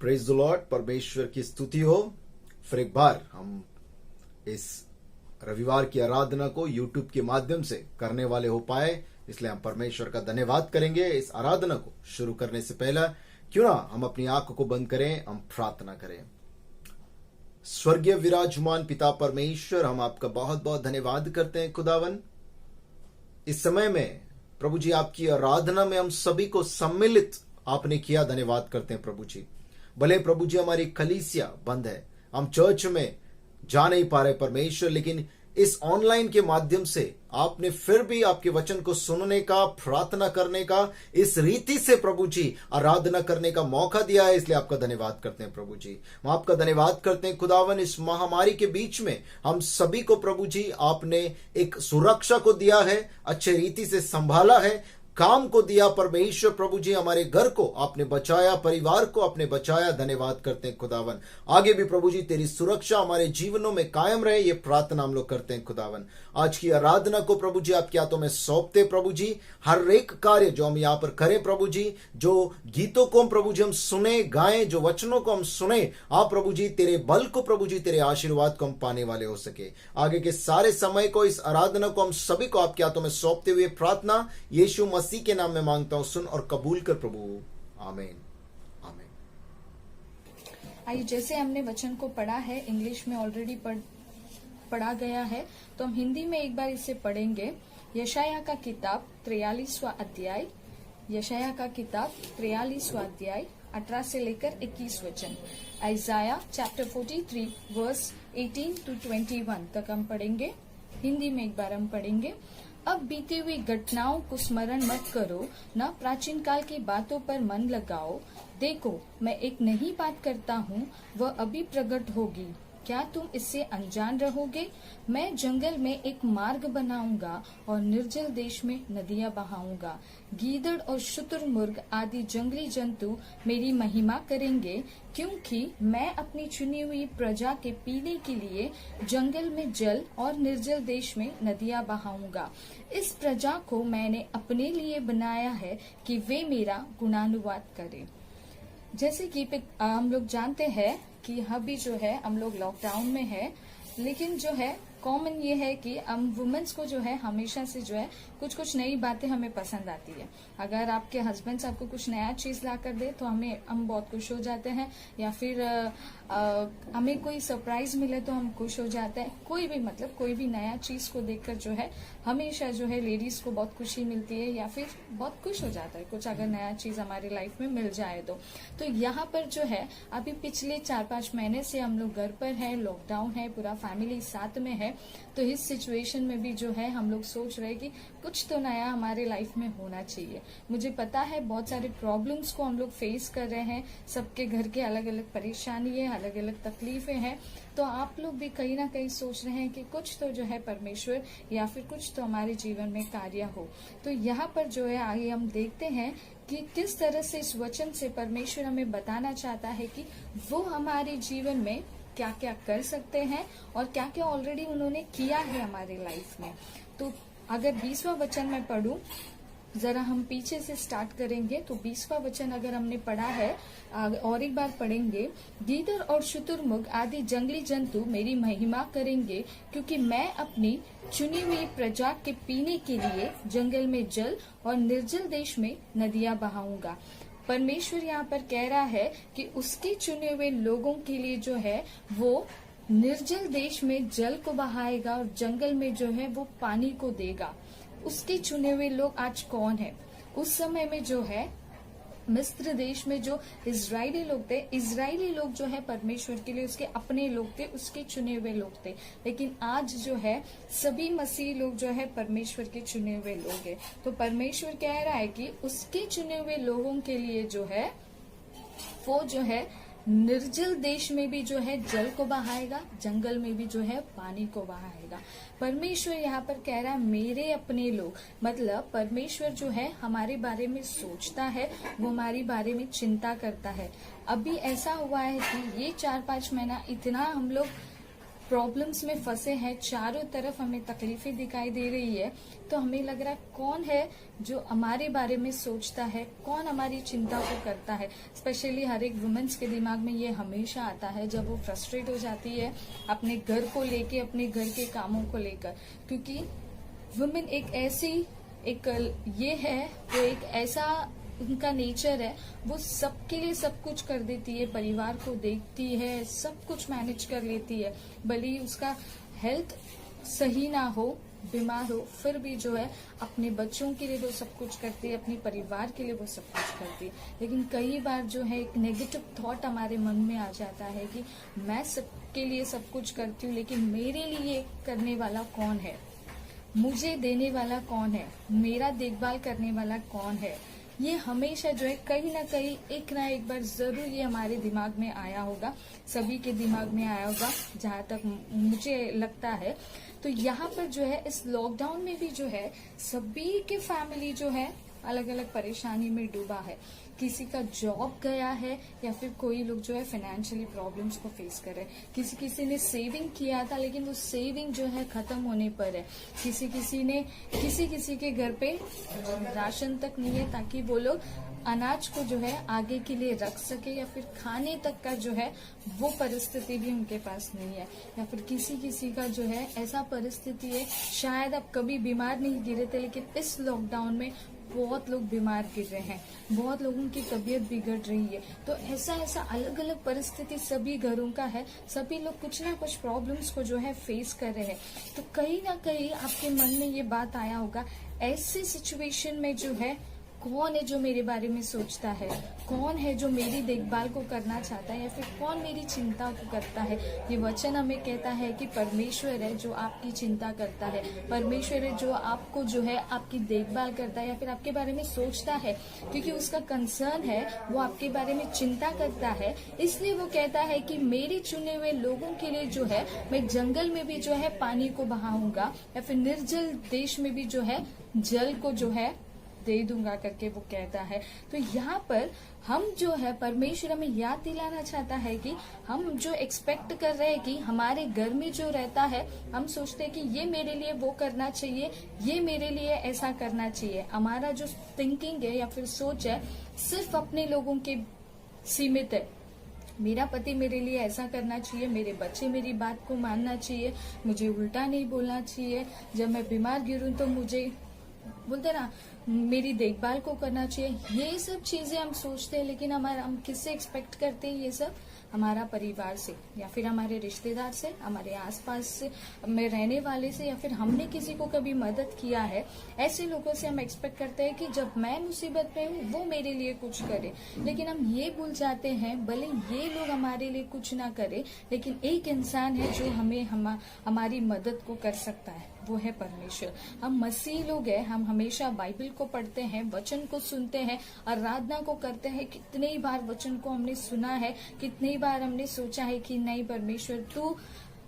Praise the Lord. परमेश्वर की स्तुति हो। फिर एक बार हम इस रविवार की आराधना को YouTube के माध्यम से करने वाले हो पाए, इसलिए हम परमेश्वर का धन्यवाद करेंगे। इस आराधना को शुरू करने से पहले क्यों ना हम अपनी आंखों को बंद करें, हम प्रार्थना करें। स्वर्गीय विराजमान पिता परमेश्वर, हम आपका बहुत बहुत धन्यवाद करते हैं खुदावन। इस समय में प्रभु जी आपकी आराधना में हम सभी को सम्मिलित आपने किया, धन्यवाद करते हैं प्रभु जी। भले प्रभु जी हमारी कलीसिया बंद है, हम चर्च में जा नहीं पा रहे परमेश्वर, लेकिन इस ऑनलाइन के माध्यम से आपने फिर भी आपके वचन को सुनने का, प्रार्थना करने का, इस रीति से प्रभु जी आराधना करने का मौका दिया है, इसलिए आपका धन्यवाद करते हैं प्रभु जी। हम आपका धन्यवाद करते हैं खुदावन। इस महामारी के बीच में हम सभी को प्रभु जी आपने एक सुरक्षा को दिया है, अच्छे रीति से संभाला है, काम को दिया परमेश्वर। प्रभु जी हमारे घर को आपने बचाया, परिवार को आपने बचाया, धन्यवाद करते हैं खुदावन। आगे भी प्रभु जी तेरी सुरक्षा हमारे जीवनों में कायम रहे, ये प्रार्थना हम लोग करते हैं खुदावन। आज की आराधना को प्रभु जी आपके हाथों में सौंपते प्रभु जी। हर एक कार्य जो हम यहाँ पर करें प्रभु जी, जो गीतों को हम प्रभु जी हम सुने गाएं, जो वचनों को हम सुने, आप प्रभु जी तेरे बल को प्रभु जी तेरे आशीर्वाद को हम पाने वाले हो सके। आगे के सारे समय को, इस आराधना को हम सभी को आपके हाथों में सौंपते हुए प्रार्थना यीशु मसीह के नाम में मांगता हूं, सुन और कबूल कर प्रभु, आमीन आमीन। आइए, जैसे हमने वचन को पढ़ा है, इंग्लिश में ऑलरेडी पढ़ा गया है, तो हम हिंदी में एक बार इसे पढ़ेंगे। यशाया का किताब 43वां अध्याय, यशाया का किताब 43वां अध्याय 18 से लेकर 21 वचन। आइजाया चैप्टर 43 वर्स 18 to 21 तक हम पढ़ेंगे। हिंदी में एक बार हम पढ़ेंगे। अब बीती हुई घटनाओं को स्मरण मत करो, न प्राचीन काल की बातों पर मन लगाओ। देखो, मैं एक नई बात करता हूँ, वह अभी प्रकट होगी, क्या तुम इससे अनजान रहोगे? मैं जंगल में एक मार्ग बनाऊंगा और निर्जल देश में नदियां बहाऊंगा। गीदड़ और शुतुरमुर्ग आदि जंगली जंतु मेरी महिमा करेंगे, क्योंकि मैं अपनी चुनी हुई प्रजा के पीने के लिए जंगल में जल और निर्जल देश में नदियां बहाऊंगा। इस प्रजा को मैंने अपने लिए बनाया है कि वे मेरा गुणानुवाद करें। जैसे कि हम लोग जानते हैं कि अभी जो है हम लोग लॉकडाउन में है, लेकिन जो है कॉमन ये है कि हम वुमेन्स को जो है हमेशा से जो है कुछ कुछ नई बातें हमें पसंद आती है। अगर आपके हस्बैंड आपको कुछ नया चीज ला कर दे तो हम बहुत खुश हो जाते हैं, या फिर हमें कोई सरप्राइज मिले तो हम खुश हो जाते हैं। कोई भी नया चीज को देखकर जो है हमेशा जो है लेडीज को बहुत खुशी मिलती है, या फिर बहुत खुश हो जाता है कुछ अगर नया चीज हमारी लाइफ में मिल जाए तो यहाँ पर जो है अभी पिछले 4-5 महीने से हम लोग घर पर है, लॉकडाउन है, पूरा फैमिली साथ में है, तो इस सिचुएशन में भी जो है हम लोग सोच रहे हैं कि कुछ तो नया हमारे लाइफ में होना चाहिए। मुझे पता है बहुत सारे प्रॉब्लम्स को हम लोग फेस कर रहे हैं, सबके घर के अलग अलग परेशानी है, अलग अलग तकलीफें हैं, तो आप लोग भी कहीं ना कहीं सोच रहे हैं कि कुछ तो जो है परमेश्वर या फिर कुछ तो हमारे जीवन में कार्य हो। तो यहाँ पर जो है आगे हम देखते हैं कि किस तरह से इस वचन से परमेश्वर हमें बताना चाहता है कि वो हमारे जीवन में क्या क्या कर सकते हैं और क्या क्या ऑलरेडी उन्होंने किया है हमारे लाइफ में। तो अगर 20वां वचन मैं पढ़ूं, जरा हम पीछे से स्टार्ट करेंगे, तो 20वां वचन अगर हमने पढ़ा है और एक बार पढ़ेंगे। गीदड़ और शुतुरमुर्ग आदि जंगली जंतु मेरी महिमा करेंगे, क्योंकि मैं अपनी चुनी हुई प्रजा के पीने के लिए जंगल में जल और निर्जल देश में नदियां बहाऊंगा। परमेश्वर यहाँ पर कह रहा है कि उसके चुने हुए लोगों के लिए जो है वो निर्जल देश में जल को बहाएगा और जंगल में जो है वो पानी को देगा। उसके चुने हुए लोग आज कौन है? उस समय में जो है मिस्र देश में जो इजरायली लोग थे, इजरायली लोग जो है परमेश्वर के लिए उसके अपने लोग थे, उसके चुने हुए लोग थे। लेकिन आज जो है सभी मसीह लोग जो है परमेश्वर के चुने हुए लोग हैं। तो परमेश्वर कह रहा है कि उसके चुने हुए लोगों के लिए जो है वो जो है निर्जल देश में भी जो है जल को बहाएगा, जंगल में भी जो है पानी को बहाएगा। परमेश्वर यहाँ पर कह रहा है मेरे अपने लोग, मतलब परमेश्वर जो है हमारे बारे में सोचता है, वो हमारे बारे में चिंता करता है। अभी ऐसा हुआ है कि ये 4-5 महीना इतना हम लोग प्रॉब्लम्स में फंसे हैं, चारों तरफ हमें तकलीफें दिखाई दे रही है, तो हमें लग रहा है कौन है जो हमारे बारे में सोचता है, कौन हमारी चिंता को करता है। स्पेशली हर एक वुमेन्स के दिमाग में ये हमेशा आता है जब वो फ्रस्ट्रेट हो जाती है अपने घर को लेके, अपने घर के कामों को लेकर, क्योंकि वुमेन एक ऐसी ये है, वो एक ऐसा उनका नेचर है, वो सबके लिए सब कुछ कर देती है, परिवार को देखती है, सब कुछ मैनेज कर लेती है, भले ही उसका हेल्थ सही ना हो, बीमार हो, फिर भी जो है अपने बच्चों के लिए वो सब कुछ करती है, अपने परिवार के लिए वो सब कुछ करती है। लेकिन कई बार जो है एक नेगेटिव थॉट हमारे मन में आ जाता है कि मैं सबके लिए सब कुछ करती हूँ, लेकिन मेरे लिए करने वाला कौन है, मुझे देने वाला कौन है, मेरा देखभाल करने वाला कौन है। ये हमेशा जो है कहीं ना कहीं एक ना एक बार जरूर ये हमारे दिमाग में आया होगा, सभी के दिमाग में आया होगा, जहां तक मुझे लगता है। तो यहाँ पर जो है इस लॉकडाउन में भी जो है सभी के फैमिली जो है अलग अलग परेशानी में डूबा है। किसी का जॉब गया है, या फिर कोई लोग जो है फाइनेंशियली प्रॉब्लम्स को फेस कर रहे हैं। किसी ने सेविंग किया था, लेकिन वो सेविंग जो है खत्म होने पर है। किसी के घर पे राशन तक नहीं है ताकि वो लोग अनाज को जो है आगे के लिए रख सके, या फिर खाने तक का जो है वो परिस्थिति भी उनके पास नहीं है। या फिर किसी का जो है ऐसा परिस्थिति है, शायद आप कभी बीमार नहीं गिरे थे, लेकिन इस लॉकडाउन में बहुत लोग बीमार गिर रहे हैं, बहुत लोगों की तबीयत बिगड़ रही है। तो ऐसा अलग अलग परिस्थिति सभी घरों का है, सभी लोग कुछ ना कुछ प्रॉब्लम्स को जो है फेस कर रहे हैं। तो कहीं ना कहीं आपके मन में ये बात आया होगा, ऐसी सिचुएशन में जो है कौन है जो मेरे बारे में सोचता है, कौन है जो मेरी देखभाल को करना चाहता है, या फिर कौन मेरी चिंता को करता है। ये वचन हमें कहता है कि परमेश्वर है जो आपकी चिंता करता है, परमेश्वर है जो आपको जो है आपकी देखभाल करता है, या फिर आपके बारे में सोचता है, क्योंकि उसका कंसर्न है, वो आपके बारे में चिंता करता है। इसलिए वो कहता है कि मेरे चुने हुए लोगों के लिए जो है मैं जंगल में भी जो है पानी को बहाऊंगा, या फिर निर्जल देश में भी जो है जल को जो है दे दूंगा करके वो कहता है। तो यहाँ पर हम जो है परमेश्वर हमें याद दिलाना चाहता है कि हम जो एक्सपेक्ट कर रहे हैं कि हमारे घर में जो रहता है, हम सोचते हैं कि ये मेरे लिए वो करना चाहिए, ये मेरे लिए ऐसा करना चाहिए। हमारा जो थिंकिंग है या फिर सोच है सिर्फ अपने लोगों के सीमित है। मेरा पति मेरे लिए ऐसा करना चाहिए, मेरे बच्चे मेरी बात को मानना चाहिए, मुझे उल्टा नहीं बोलना चाहिए, जब मैं बीमार गिरूं तो मुझे बोलते ना मेरी देखभाल को करना चाहिए। ये सब चीजें हम सोचते हैं, लेकिन हम किससे एक्सपेक्ट करते हैं? ये सब हमारा परिवार से, या फिर हमारे रिश्तेदार से, हमारे आसपास से में रहने वाले से, या फिर हमने किसी को कभी मदद किया है, ऐसे लोगों से हम एक्सपेक्ट करते हैं कि जब मैं मुसीबत में हूँ वो मेरे लिए कुछ करे। लेकिन हम ये भूल जाते हैं, भले ये लोग हमारे लिए कुछ ना करे, लेकिन एक इंसान है जो हमारी मदद को कर सकता है, वो है परमेश्वर। हम मसीह लोग हैं, हम हमेशा बाइबल को पढ़ते हैं, वचन को सुनते हैं, आराधना को करते हैं। कितने ही बार वचन को हमने सुना है, कितने ही बार हमने सोचा है कि नहीं परमेश्वर तू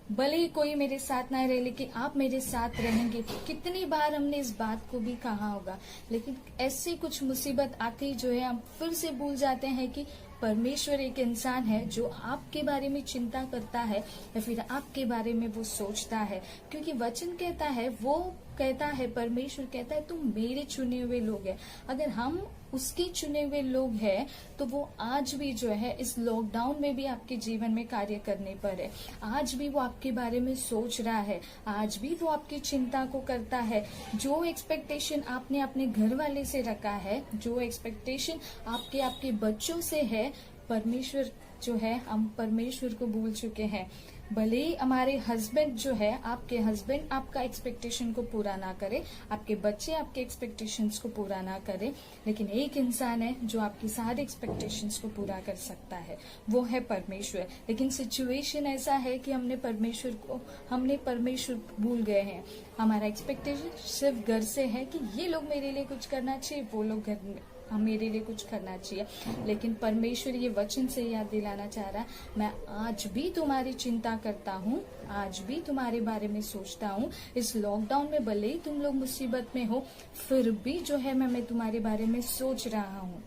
भले ही कोई मेरे साथ ना रहे, लेकिन आप मेरे साथ रहेंगे। कितनी बार हमने इस बात को भी कहा होगा, लेकिन ऐसी कुछ मुसीबत आते ही जो है हम फिर से भूल जाते हैं कि परमेश्वर एक इंसान है जो आपके बारे में चिंता करता है, या फिर आपके बारे में वो सोचता है। क्योंकि वचन कहता है, वो कहता है, परमेश्वर कहता है तुम मेरे चुने हुए लोग हैं। अगर हम उसके चुने हुए लोग हैं तो वो आज भी जो है इस लॉकडाउन में भी आपके जीवन में कार्य करने पर है। आज भी वो आपके बारे में सोच रहा है, आज भी वो आपकी चिंता को करता है। जो एक्सपेक्टेशन आपने अपने घर वाले से रखा है, जो एक्सपेक्टेशन आपके बच्चों से है, परमेश्वर जो है, हम परमेश्वर को भूल चुके हैं। भले ही हमारे हस्बैंड जो है, आपके हस्बैंड आपका एक्सपेक्टेशन को पूरा ना करे, आपके बच्चे आपके एक्सपेक्टेशंस को पूरा ना करे, लेकिन एक इंसान है जो आपकी सारे एक्सपेक्टेशंस को पूरा कर सकता है, वो है परमेश्वर। लेकिन सिचुएशन ऐसा है कि हमने परमेश्वर भूल गए हैं। हमारा एक्सपेक्टेशन सिर्फ घर से है कि ये लोग मेरे लिए कुछ करना चाहिए, वो लोग घर में मेरे लिए कुछ करना चाहिए। लेकिन परमेश्वर ये वचन से याद दिलाना चाह रहा है, मैं आज भी तुम्हारी चिंता करता हूँ, आज भी तुम्हारे बारे में सोचता हूँ। इस लॉकडाउन में भले ही तुम लोग मुसीबत में हो, फिर भी जो है मैं तुम्हारे बारे में सोच रहा हूँ।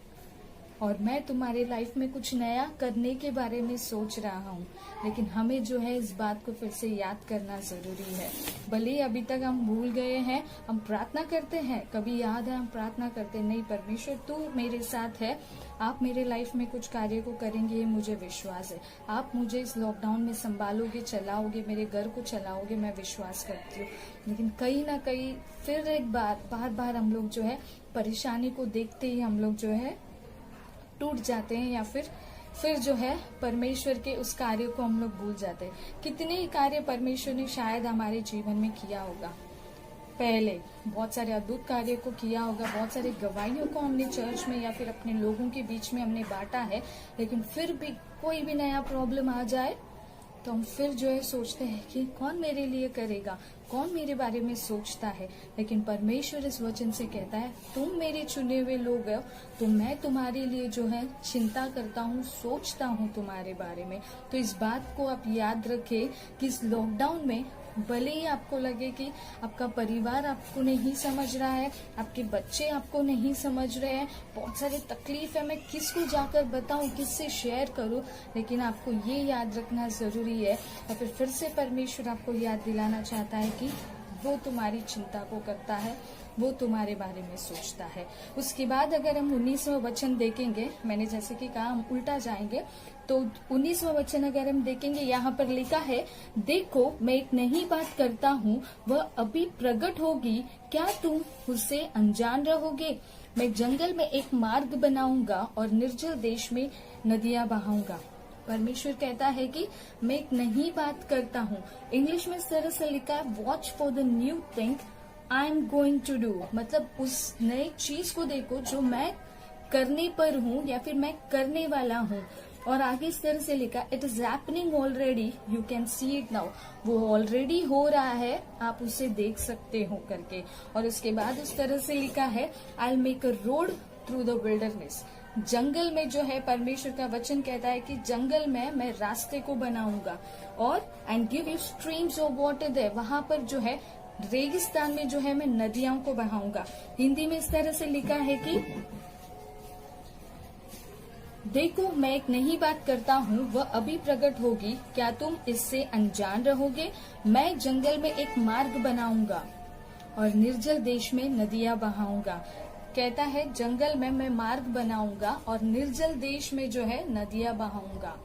और मैं तुम्हारे लाइफ में कुछ नया करने के बारे में सोच रहा हूँ। लेकिन हमें जो है इस बात को फिर से याद करना जरूरी है। भले ही अभी तक हम भूल गए हैं, हम प्रार्थना करते हैं, कभी याद है हम प्रार्थना करते नहीं, परमेश्वर तू मेरे साथ है, आप मेरे लाइफ में कुछ कार्य को करेंगे, ये मुझे विश्वास है। आप मुझे इस लॉकडाउन में संभालोगे, चलाओगे, मेरे घर को चलाओगे, मैं विश्वास करती हूँ। लेकिन कहीं ना कहीं फिर एक बार हम लोग जो है परेशानी को देखते ही हम लोग जो है टूट जाते हैं, या फिर जो है परमेश्वर के उस कार्य को हम लोग भूल जाते हैं। कितने ही कार्य परमेश्वर ने शायद हमारे जीवन में किया होगा, पहले बहुत सारे अद्भुत कार्य को किया होगा, बहुत सारे गवाहियों को हमने चर्च में या फिर अपने लोगों के बीच में हमने बांटा है। लेकिन फिर भी कोई भी नया प्रॉब्लम आ जाए तो हम फिर जो है सोचते हैं कि कौन मेरे लिए करेगा, कौन मेरे बारे में सोचता है। लेकिन परमेश्वर इस वचन से कहता है तुम मेरे चुने हुए लोग हो, तो मैं तुम्हारे लिए जो है चिंता करता हूँ, सोचता हूँ तुम्हारे बारे में। तो इस बात को आप याद रखें कि इस लॉकडाउन में भले ही आपको लगे कि आपका परिवार आपको नहीं समझ रहा है, आपके बच्चे आपको नहीं समझ रहे हैं, बहुत सारी तकलीफ है, मैं किसको जाकर बताऊं, किससे शेयर करूं, लेकिन आपको ये याद रखना जरूरी है। और फिर से परमेश्वर आपको याद दिलाना चाहता है कि वो तुम्हारी चिंता को करता है, वो तुम्हारे बारे में सोचता है। उसके बाद अगर हम 19वां वचन देखेंगे, मैंने जैसे कि कहा हम उल्टा जाएंगे, तो 19वां वचन अगर हम देखेंगे, यहाँ पर लिखा है, देखो मैं एक नई बात करता हूँ, वह अभी प्रकट होगी, क्या तुम उससे अनजान रहोगे? मैं जंगल में एक मार्ग बनाऊंगा और निर्जल देश में नदियां बहाऊंगा। परमेश्वर कहता है कि मैं एक नई बात करता हूँ। इंग्लिश में इस तरह से लिखा है, watch for the new thing I am going to do, मतलब उस नई चीज को देखो जो मैं करने पर हूँ या फिर मैं करने वाला हूँ। और आगे इस तरह से लिखा, it is happening already, you can see it now, वो ऑलरेडी हो रहा है, आप उसे देख सकते हो करके। और उसके बाद उस तरह से लिखा है, I will make a road through the wilderness, जंगल में जो है परमेश्वर का वचन कहता है कि जंगल में मैं रास्ते को बनाऊंगा, और and give you streams of water there, वहां पर जो है रेगिस्तान में जो है मैं नदियों को बहाऊंगा। हिंदी में इस तरह से लिखा है कि देखो मैं एक नई बात करता हूँ, वह अभी प्रकट होगी, क्या तुम इससे अनजान रहोगे? मैं जंगल में एक मार्ग बनाऊंगा और निर्जल देश में नदियां बहाऊंगा। कहता है जंगल में मैं मार्ग बनाऊंगा और निर्जल देश में जो है नदियां बहाऊंगा।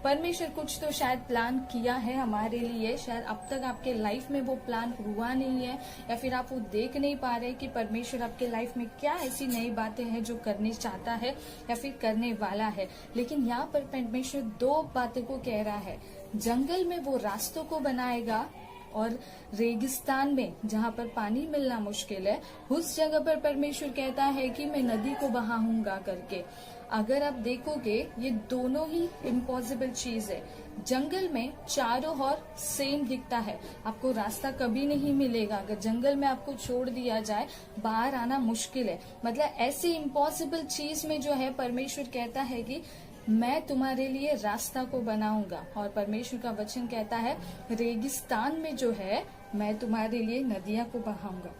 परमेश्वर कुछ तो शायद प्लान किया है हमारे लिए, शायद अब तक आपके लाइफ में वो प्लान हुआ नहीं है, या फिर आप वो देख नहीं पा रहे कि परमेश्वर आपके लाइफ में क्या ऐसी नई बातें हैं जो करने चाहता है या फिर करने वाला है। लेकिन यहाँ पर परमेश्वर दो बातों को कह रहा है, जंगल में वो रास्तों को बनाएगा और रेगिस्तान में जहाँ पर पानी मिलना मुश्किल है, उस जगह पर परमेश्वर कहता है कि मैं नदी को बहाऊंगा करके। अगर आप देखोगे ये दोनों ही इम्पॉसिबल चीज है। जंगल में चारों ओर सेम दिखता है, आपको रास्ता कभी नहीं मिलेगा। अगर जंगल में आपको छोड़ दिया जाए, बाहर आना मुश्किल है। मतलब ऐसी इम्पॉसिबल चीज में जो है परमेश्वर कहता है कि मैं तुम्हारे लिए रास्ता को बनाऊंगा। और परमेश्वर का वचन कहता है रेगिस्तान में जो है मैं तुम्हारे लिए नदियां को बहाऊंगा,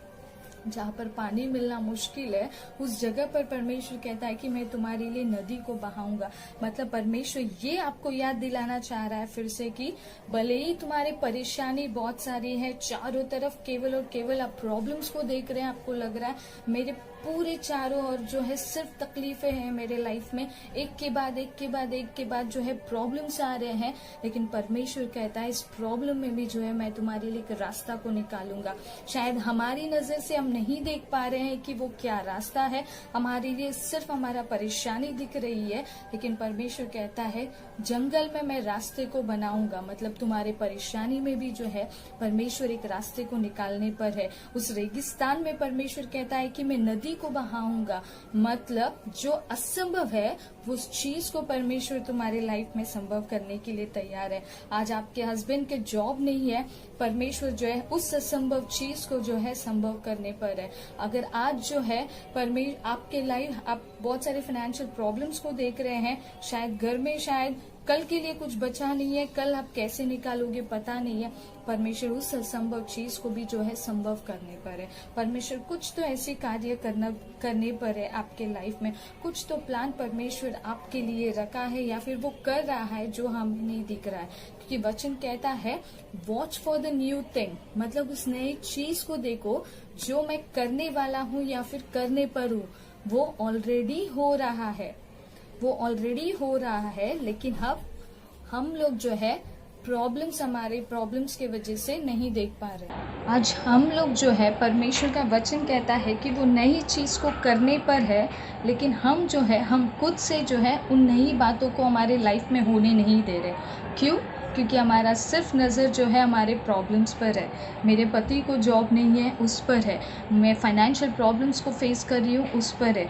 जहाँ पर पानी मिलना मुश्किल है उस जगह पर परमेश्वर कहता है कि मैं तुम्हारे लिए नदी को बहाऊंगा। मतलब परमेश्वर ये आपको याद दिलाना चाह रहा है फिर से कि भले ही तुम्हारी परेशानी बहुत सारी है, चारों तरफ केवल और केवल आप प्रॉब्लम्स को देख रहे हैं, आपको लग रहा है मेरे पूरे चारों ओर जो है सिर्फ तकलीफें हैं मेरे लाइफ में, एक के बाद एक के बाद एक के बाद जो है प्रॉब्लम्स आ रहे हैं। लेकिन परमेश्वर कहता है इस प्रॉब्लम में भी जो है मैं तुम्हारे लिए एक रास्ता को निकालूंगा। शायद हमारी नजर से हम नहीं देख पा रहे हैं कि वो क्या रास्ता है, हमारे लिए सिर्फ हमारा परेशानी दिख रही है, लेकिन परमेश्वर कहता है जंगल में मैं रास्ते को बनाऊंगा। मतलब तुम्हारे परेशानी में भी जो है परमेश्वर एक रास्ते को निकालने पर है। उस रेगिस्तान में परमेश्वर कहता है कि मैं नदी को बहाऊंगा। मतलब जो असंभव है उस चीज को परमेश्वर तुम्हारे लाइफ में संभव करने के लिए तैयार है। आज आपके हस्बैंड के जॉब नहीं है, परमेश्वर जो है उस असंभव चीज को जो है संभव करने पर है। अगर आज जो है परमेश्वर आपके लाइफ, आप बहुत सारे फाइनेंशियल प्रॉब्लम्स को देख रहे हैं, शायद घर में शायद कल के लिए कुछ बचा नहीं है, कल आप कैसे निकालोगे पता नहीं है। परमेश्वर उस असंभव चीज को भी जो है संभव करने पर है। परमेश्वर कुछ तो ऐसे कार्य करने पर है आपके लाइफ में, कुछ तो प्लान परमेश्वर आपके लिए रखा है या फिर वो कर रहा है जो हमें नहीं दिख रहा है। क्योंकि वचन कहता है watch for the new thing, मतलब उस नई चीज को देखो जो मैं करने वाला हूँ या फिर करने पर हूँ। वो ऑलरेडी हो रहा है, वो ऑलरेडी हो रहा है, लेकिन हम लोग जो है हमारे प्रॉब्लम्स के वजह से नहीं देख पा रहे। आज हम लोग जो है, परमेश्वर का वचन कहता है कि वो नई चीज को करने पर है, लेकिन हम जो है हम खुद से जो है उन नई बातों को हमारे लाइफ में होने नहीं दे रहे। क्यों? क्योंकि हमारा सिर्फ नज़र जो है हमारे प्रॉब्लम्स पर है। मेरे पति को जॉब नहीं है, उस पर है। मैं फाइनेंशियल प्रॉब्लम्स को फेस कर रही हूँ, उस पर है।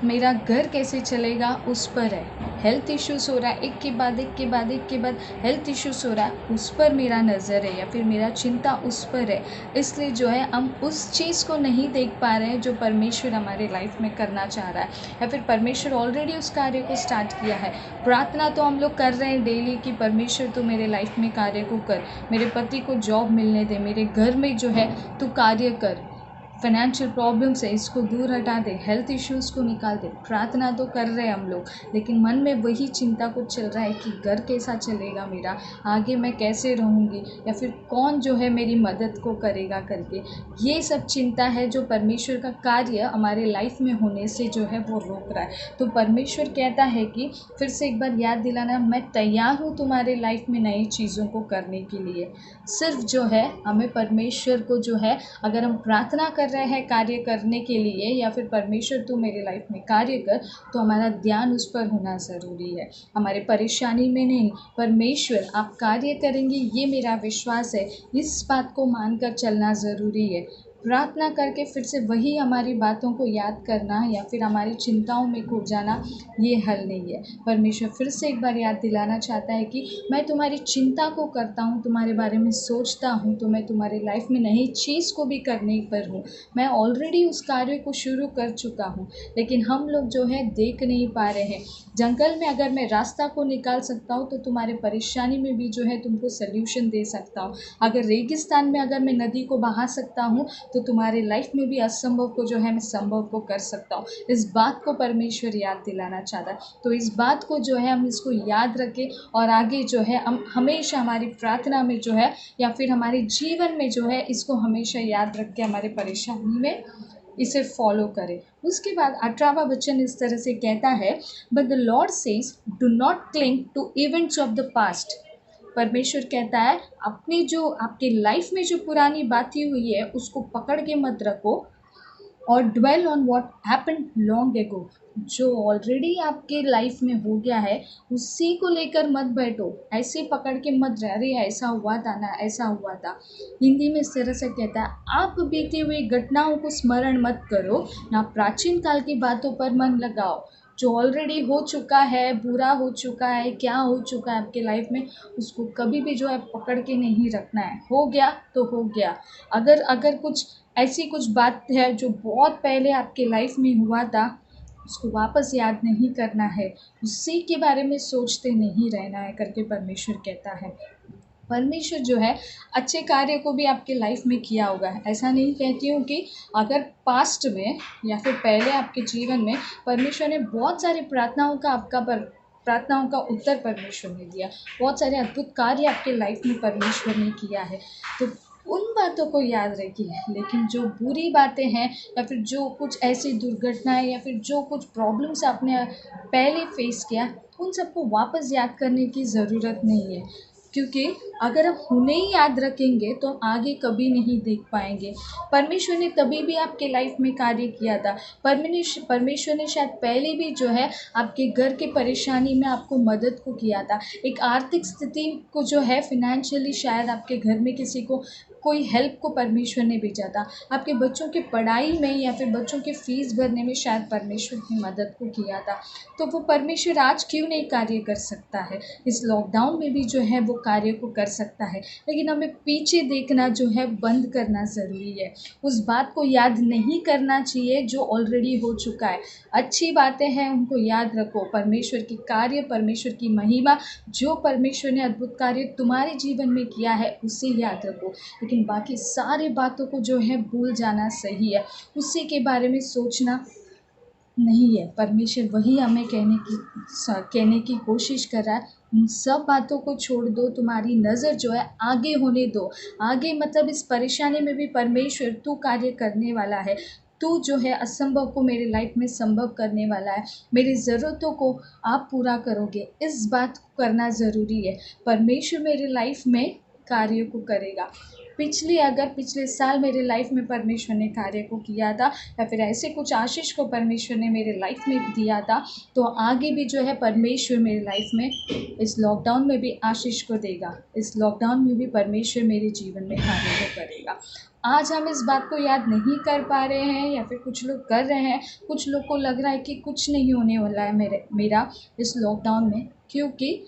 मेरा घर कैसे चलेगा, उस पर है। हेल्थ इश्यूज़ हो रहा है, एक के बाद हेल्थ इश्यूज़ हो रहा है, उस पर मेरा नज़र है या फिर मेरा चिंता उस पर है। इसलिए जो है हम उस चीज़ को नहीं देख पा रहे हैं जो परमेश्वर हमारे लाइफ में करना चाह रहा है, या फिर परमेश्वर ऑलरेडी उस कार्य को स्टार्ट किया है। प्रार्थना तो हम लोग कर रहे हैं डेली कि परमेश्वर तो मेरे लाइफ में कार्य को कर, मेरे पति को जॉब मिलने दे, मेरे घर में जो है तू कार्य कर, फाइनेंशियल प्रॉब्लम्स है इसको दूर हटा दे, हेल्थ इश्यूज़ को निकाल दे। प्रार्थना तो कर रहे हैं हम लोग, लेकिन मन में वही चिंता कुछ चल रहा है कि घर कैसा चलेगा मेरा, आगे मैं कैसे रहूँगी, या फिर कौन जो है मेरी मदद को करेगा करके। ये सब चिंता है जो परमेश्वर का कार्य हमारे लाइफ में होने से जो है वो रोक रहा है। तो परमेश्वर कहता है कि फिर से एक बार याद दिलाना, मैं तैयार हूँ तुम्हारे लाइफ में नई चीज़ों को करने के लिए। सिर्फ जो है हमें परमेश्वर को जो है, अगर हम प्रार्थना कर रहे हैं कार्य करने के लिए, या फिर परमेश्वर तू मेरे लाइफ में कार्य कर, तो हमारा ध्यान उस पर होना ज़रूरी है, हमारे परेशानी में नहीं। परमेश्वर आप कार्य करेंगे ये मेरा विश्वास है, इस बात को मानकर चलना ज़रूरी है। प्रार्थना करके फिर से वही हमारी बातों को याद करना या फिर हमारी चिंताओं में खो जाना, ये हल नहीं है। परमेश्वर फिर से एक बार याद दिलाना चाहता है कि मैं तुम्हारी चिंता को करता हूँ, तुम्हारे बारे में सोचता हूँ, तो मैं तुम्हारी लाइफ में नई चीज़ को भी करने पर हूँ। मैं ऑलरेडी उस कार्य को शुरू कर चुका हूँ, लेकिन हम लोग जो है देख नहीं पा रहे हैं। जंगल में अगर मैं रास्ता को निकाल सकता हूँ, तो तुम्हारे परेशानी में भी जो है तुमको सल्यूशन दे सकता हूँ। अगर रेगिस्तान में अगर मैं नदी को बहा सकता हूँ, तो तुम्हारे लाइफ में भी असंभव को जो है मैं संभव को कर सकता हूँ। इस बात को परमेश्वर याद दिलाना चाहता है। तो इस बात को जो है हम इसको याद रखें, और आगे जो है हम हमेशा हमारी प्रार्थना में जो है या फिर हमारे जीवन में जो है इसको हमेशा याद रख के हमारे परेशानी में इसे फॉलो करें। उसके बाद 18वां वचन इस तरह से कहता है, but the Lord says do not cling to events of the past. परमेश्वर कहता है अपनी जो आपके लाइफ में जो पुरानी बातें हुई है उसको पकड़ के मत रखो, और dwell on what happened long ago. जो ऑलरेडी आपके लाइफ में हो गया है उसी को लेकर मत बैठो, ऐसे पकड़ के मत रहे, अरे ऐसा हुआ था ना, ऐसा हुआ था। हिंदी में इस तरह से कहता है, आप बीती हुई घटनाओं को स्मरण मत करो, ना प्राचीन काल की बातों पर मन लगाओ। जो ऑलरेडी हो चुका है, बुरा हो चुका है, क्या हो चुका है आपके लाइफ में, उसको कभी भी जो है पकड़ के नहीं रखना है। हो गया तो हो गया। अगर कुछ ऐसी कुछ बात है जो बहुत पहले आपके लाइफ में हुआ था, उसको वापस याद नहीं करना है, उसी के बारे में सोचते नहीं रहना है करके परमेश्वर कहता है। परमेश्वर जो है अच्छे कार्य को भी आपके लाइफ में किया होगा। ऐसा नहीं कहती हूँ कि अगर पास्ट में या फिर पहले आपके जीवन में परमेश्वर ने बहुत सारी प्रार्थनाओं का उत्तर परमेश्वर ने दिया, बहुत सारे अद्भुत कार्य आपके लाइफ में परमेश्वर ने किया है, तो उन बातों को याद रखिए। लेकिन जो बुरी बातें हैं या फिर जो कुछ ऐसी दुर्घटनाएं या फिर जो कुछ प्रॉब्लम्स आपने पहले फेस किया, उन सबको वापस याद करने की ज़रूरत नहीं है, क्योंकि अगर हम उन्हें ही याद रखेंगे तो आगे कभी नहीं देख पाएंगे। परमेश्वर ने तभी भी आपके लाइफ में कार्य किया था। परमेश्वर ने शायद पहले भी जो है आपके घर के परेशानी में आपको मदद को किया था। एक आर्थिक स्थिति को जो है फिनेंशियली शायद आपके घर में किसी को कोई हेल्प को परमेश्वर ने भेजा था। आपके बच्चों के पढ़ाई में या फिर बच्चों के फीस भरने में शायद परमेश्वर ने मदद को किया था। तो वो परमेश्वर आज क्यों नहीं कार्य कर सकता है? इस लॉकडाउन में भी जो है वो कार्य को कर सकता है, लेकिन हमें पीछे देखना जो है बंद करना ज़रूरी है। उस बात को याद नहीं करना चाहिए जो ऑलरेडी हो चुका है। अच्छी बातें हैं उनको याद रखो, परमेश्वर की कार्य, परमेश्वर की महिमा, जो परमेश्वर ने अद्भुत कार्य तुम्हारे जीवन में किया है उसे याद रखो। लेकिन बाकी सारी बातों को जो है भूल जाना सही है, उसी के बारे में सोचना नहीं है। परमेश्वर वही हमें कहने की कोशिश कर रहा है, उन सब बातों को छोड़ दो, तुम्हारी नज़र जो है आगे होने दो। आगे मतलब इस परेशानी में भी परमेश्वर तू कार्य करने वाला है, तू जो है असंभव को मेरे लाइफ में संभव करने वाला है, मेरी ज़रूरतों को आप पूरा करोगे, इस बात को करना ज़रूरी है। परमेश्वर मेरे लाइफ में कार्य को करेगा। अगर पिछले साल मेरे लाइफ में परमेश्वर ने कार्य को किया था, या फिर ऐसे कुछ आशीष को परमेश्वर ने मेरे लाइफ में दिया था, तो आगे भी जो है परमेश्वर मेरे लाइफ में इस लॉकडाउन में भी आशीष को देगा। इस लॉकडाउन में भी परमेश्वर मेरे जीवन में कार्य को करेगा। आज हम इस बात को याद नहीं कर पा रहे हैं, या फिर कुछ लोग कर रहे हैं, कुछ लोग को लग रहा है कि कुछ नहीं होने वाला है मेरा इस लॉकडाउन में, क्योंकि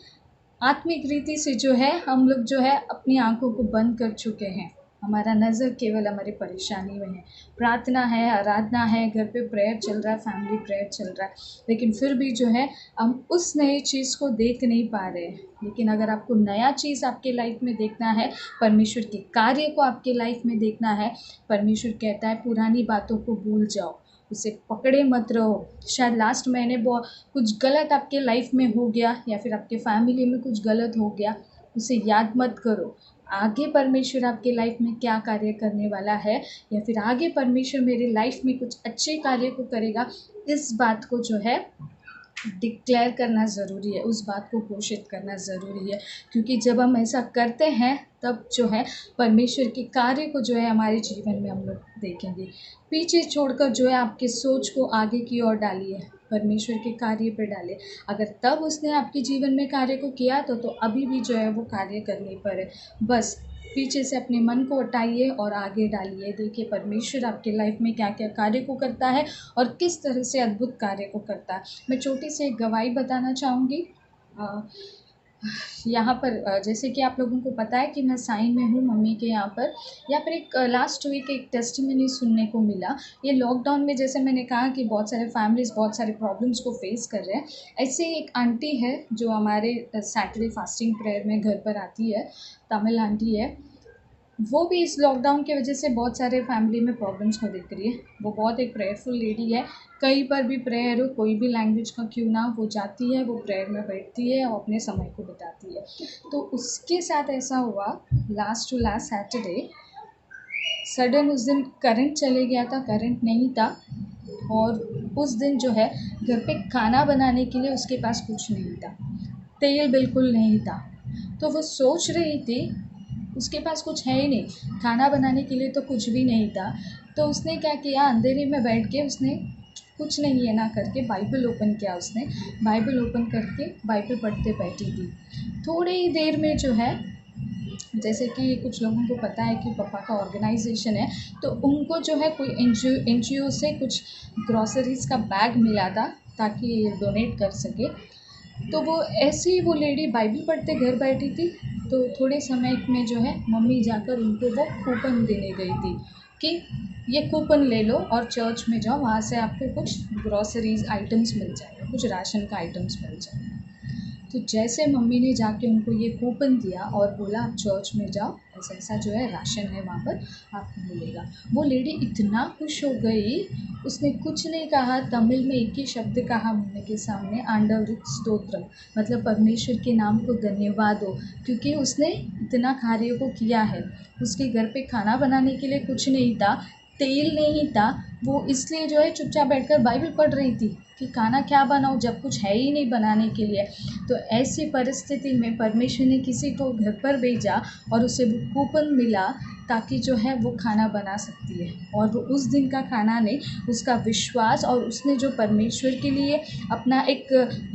आत्मिक रीति से जो है हम लोग जो है अपनी आंखों को बंद कर चुके हैं। हमारा नज़र केवल हमारी परेशानी में है। प्रार्थना है, आराधना है, घर पे प्रेयर चल रहा है, फैमिली प्रेयर चल रहा है, लेकिन फिर भी जो है हम उस नई चीज़ को देख नहीं पा रहे हैं। लेकिन अगर आपको नया चीज़ आपके लाइफ में देखना है, परमेश्वर के कार्य को आपके लाइफ में देखना है, परमेश्वर कहता है पुरानी बातों को भूल जाओ, उसे पकड़े मत रहो। शायद लास्ट महीने कुछ गलत आपके लाइफ में हो गया, या फिर आपके फैमिली में कुछ गलत हो गया, उसे याद मत करो। आगे परमेश्वर आपके लाइफ में क्या कार्य करने वाला है, या फिर आगे परमेश्वर मेरे लाइफ में कुछ अच्छे कार्य को करेगा, इस बात को जो है डिक्लेयर करना ज़रूरी है, उस बात को घोषित करना ज़रूरी है। क्योंकि जब हम ऐसा करते हैं तब जो है परमेश्वर के कार्य को जो है हमारे जीवन में हम लोग देखेंगे। पीछे छोड़कर जो है आपकी सोच को आगे की ओर डालिए, परमेश्वर के कार्य पर डालिए। अगर तब उसने आपके जीवन में कार्य को किया तो अभी भी जो है वो कार्य करने पर है। बस पीछे से अपने मन को हटाइए और आगे डालिए। देखिए परमेश्वर आपके लाइफ में क्या क्या कार्य को करता है और किस तरह से अद्भुत कार्य को करता है। मैं छोटी सी एक गवाही बताना चाहूँगी। यहाँ पर जैसे कि आप लोगों को पता है कि मैं साइन में हूँ मम्मी के यहाँ पर एक लास्ट वीक एक टेस्टिमनी सुनने को मिला। ये लॉकडाउन में जैसे मैंने कहा कि बहुत सारे फैमिलीज़ बहुत सारे प्रॉब्लम्स को फेस कर रहे हैं, ऐसे ही एक आंटी है जो हमारे सैटरडे फास्टिंग प्रेयर में घर पर आती है, तमिल आंटी है। वो भी इस लॉकडाउन की वजह से बहुत सारे फैमिली में प्रॉब्लम्स को देख रही है। वो बहुत एक प्रेयरफुल लेडी है, कहीं पर भी प्रेयर हो, कोई भी लैंग्वेज का क्यों ना, वो जाती है, वो प्रेयर में बैठती है और अपने समय को बिताती है। तो उसके साथ ऐसा हुआ last to last Saturday, sudden उस दिन करंट चले गया था, करंट नहीं था, और उस दिन जो है घर पे खाना बनाने के लिए उसके पास कुछ नहीं था, तेल बिल्कुल नहीं था। तो वो सोच रही थी उसके पास कुछ है ही नहीं, खाना बनाने के लिए तो कुछ भी नहीं था। तो उसने क्या किया, अंधेरे में बैठ के उसने कुछ नहीं है ना करके बाइबल ओपन किया। उसने बाइबल ओपन करके बाइबल पढ़ते बैठी थी। थोड़ी ही देर में जो है, जैसे कि कुछ लोगों को पता है कि पापा का ऑर्गेनाइजेशन है, तो उनको जो है कोई एनजीओ से कुछ ग्रॉसरीज़ का बैग मिला था ताकि डोनेट कर सके। तो वो ऐसे ही वो लेडी बाइबल पढ़ते घर बैठी थी। तो थोड़े समय में जो है मम्मी जाकर उनको वो कूपन देने गई थी कि ये कूपन ले लो और चर्च में जाओ, वहाँ से आपको कुछ ग्रॉसरीज आइटम्स मिल जाएगा, कुछ राशन का आइटम्स मिल जाएगा। तो जैसे मम्मी ने जाके उनको ये कूपन दिया और बोला आप चर्च में जाओ, ऐसा ऐसा जो है राशन है वहाँ पर आपको मिलेगा, वो लेडी इतना खुश हो गई, उसने कुछ नहीं कहा, तमिल में एक ही शब्द कहा मम्मी के सामने, आंडवरुत स्तोत्रम, मतलब परमेश्वर के नाम को धन्यवाद हो, क्योंकि उसने इतना कार्य को किया है। उसके घर पे खाना बनाने के लिए कुछ नहीं था, तेल नहीं था, वो इसलिए जो है चुपचाप बैठकर बाइबल पढ़ रही थी कि खाना क्या बनाऊँ जब कुछ है ही नहीं बनाने के लिए। तो ऐसी परिस्थिति में परमेश्वर ने किसी को घर पर भेजा और उसे वो कूपन मिला ताकि जो है वो खाना बना सकती है। और वो उस दिन का खाना नहीं, उसका विश्वास और उसने जो परमेश्वर के लिए अपना एक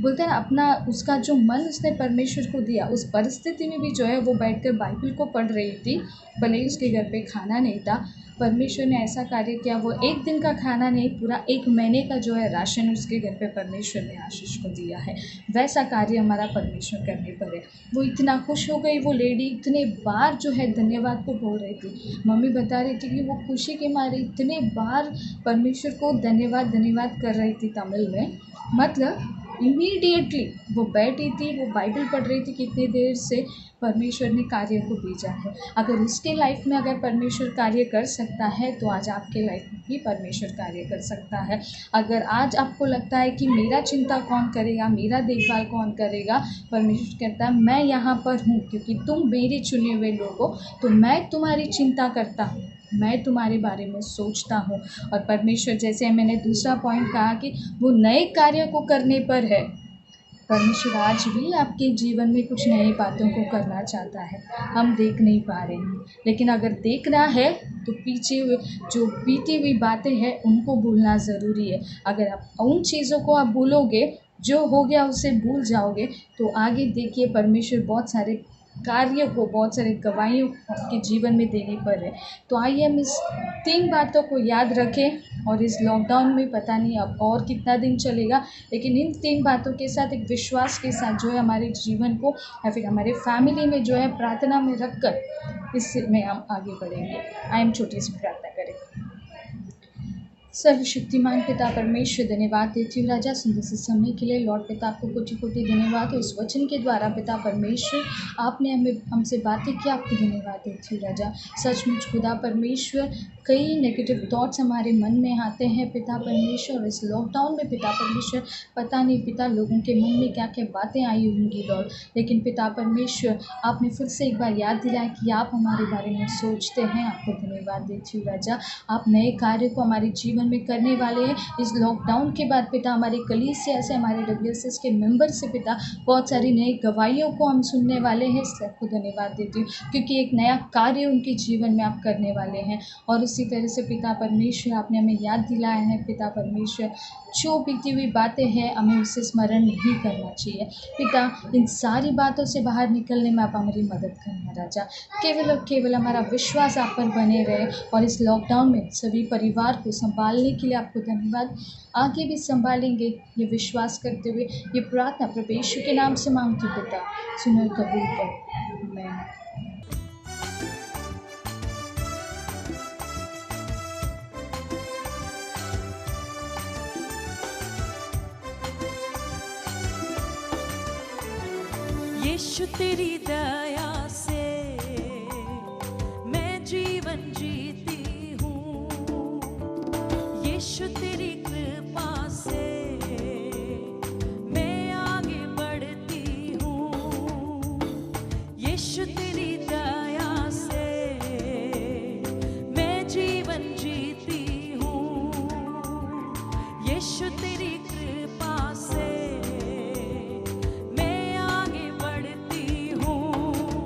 बोलते हैं ना, अपना उसका जो मन उसने परमेश्वर को दिया, उस परिस्थिति में भी जो है वो बैठकर बाइबल को पढ़ रही थी। भले ही उसके घर पे खाना नहीं था, परमेश्वर ने ऐसा कार्य किया, वो एक दिन का खाना नहीं, पूरा 1 महीने का जो है राशन उसके घर पे परमेश्वर ने आशीष को दिया है। वैसा कार्य हमारा परमेश्वर करने पर है। वो इतना खुश हो गई, वो लेडी इतने बार जो है धन्यवाद को बोल रही थी। मम्मी बता रही थी कि वो खुशी के मारे इतने बार परमेश्वर को धन्यवाद धन्यवाद कर रही थी तमिल में। मतलब इमीडिएटली वो बैठी थी, वो बाइबल पढ़ रही थी, कितनी देर से परमेश्वर ने कार्य को भेजा है। अगर उसके लाइफ में अगर परमेश्वर कार्य कर सकता है तो आज आपके लाइफ में भी परमेश्वर कार्य कर सकता है। अगर आज आपको लगता है कि मेरा चिंता कौन करेगा, मेरा देखभाल कौन करेगा, परमेश्वर कहता है मैं यहाँ पर हूँ क्योंकि तुम मेरे चुने हुए लोग हो, तो मैं तुम्हारी चिंता करता हूँ, मैं तुम्हारे बारे में सोचता हूँ। और परमेश्वर, जैसे मैंने दूसरा पॉइंट कहा कि वो नए कार्य को करने पर है। परमेश्वर आज भी आपके जीवन में कुछ नई बातों को करना चाहता है, हम देख नहीं पा रहे हैं। लेकिन अगर देखना है तो पीछे जो बीती हुई बातें हैं उनको भूलना ज़रूरी है। अगर आप उन चीज़ों को आप भूलोगे, जो हो गया उसे भूल जाओगे, तो आगे देखिए परमेश्वर बहुत सारे कार्यों को, बहुत सारे गवाहियों आपके जीवन में देने पर है। तो आइए हम इस 3 बातों को याद रखें। और इस लॉकडाउन में पता नहीं अब और कितना दिन चलेगा, लेकिन इन 3 बातों के साथ, एक विश्वास के साथ जो है हमारे जीवन को या फिर हमारे फैमिली में जो है प्रार्थना में रख कर इसमें हम आगे बढ़ेंगे। आइए हम छोटी सी प्रार्थना करें। सर्वशक्तिमान पिता परमेश्वर, धन्यवाद देती हूँ राजा सुंदर से समय के लिए। लॉर्ड पिता, आपको कोटि कोटि धन्यवाद हो इस वचन के द्वारा। पिता परमेश्वर, आपने हमसे बातें की, आपको धन्यवाद देती हूँ राजा। सचमुच खुदा परमेश्वर, कई नेगेटिव थॉट्स हमारे मन में आते हैं पिता परमेश्वर। इस लॉकडाउन में पिता परमेश्वर, पता नहीं पिता लोगों के मन में क्या क्या बातें आई होंगी लॉर्ड, लेकिन पिता परमेश्वर आपने फिर से एक बार याद दिलाया कि आप हमारे बारे में सोचते हैं। आपको धन्यवाद देती हूँ राजा। आप नए कार्य को हमारे जीवन में करने वाले हैं। इस लॉकडाउन के बाद पिता हमारे कलीसिया से, हमारे WSS के मेंबर से पिता बहुत सारी नई गवाहियों को हम सुनने वाले हैं। इसलिए आपको धन्यवाद देती हूँ क्योंकि एक नया कार्य उनके जीवन में आप करने वाले हैं। और उसी तरह से पिता परमेश्वर, आपने हमें याद दिलाया है पिता परमेश्वर, जो बीती हुई बातें हैं हमें उसे स्मरण नहीं करना चाहिए पिता। इन सारी बातों से बाहर निकलने में आप हमारी मदद करना राजा। केवल और केवल हमारा विश्वास आप पर बने रहे। और इस लॉकडाउन में सभी परिवार को संभालने के लिए आपको धन्यवाद। आगे भी संभालेंगे ये विश्वास करते हुए ये प्रार्थना प्रभु यीशु के नाम से मांगती हूँ पिता, सुनो कबूल कर। आमीन। यीशु तेरी दया से मैं जीवन जीती हूँ, यीशु तेरी कृपा से मैं आगे बढ़ती हूँ, यीशु तेरी दया से मैं जीवन जीती हूँ, यीशु तेरी कृपा से मैं आगे बढ़ती हूँ।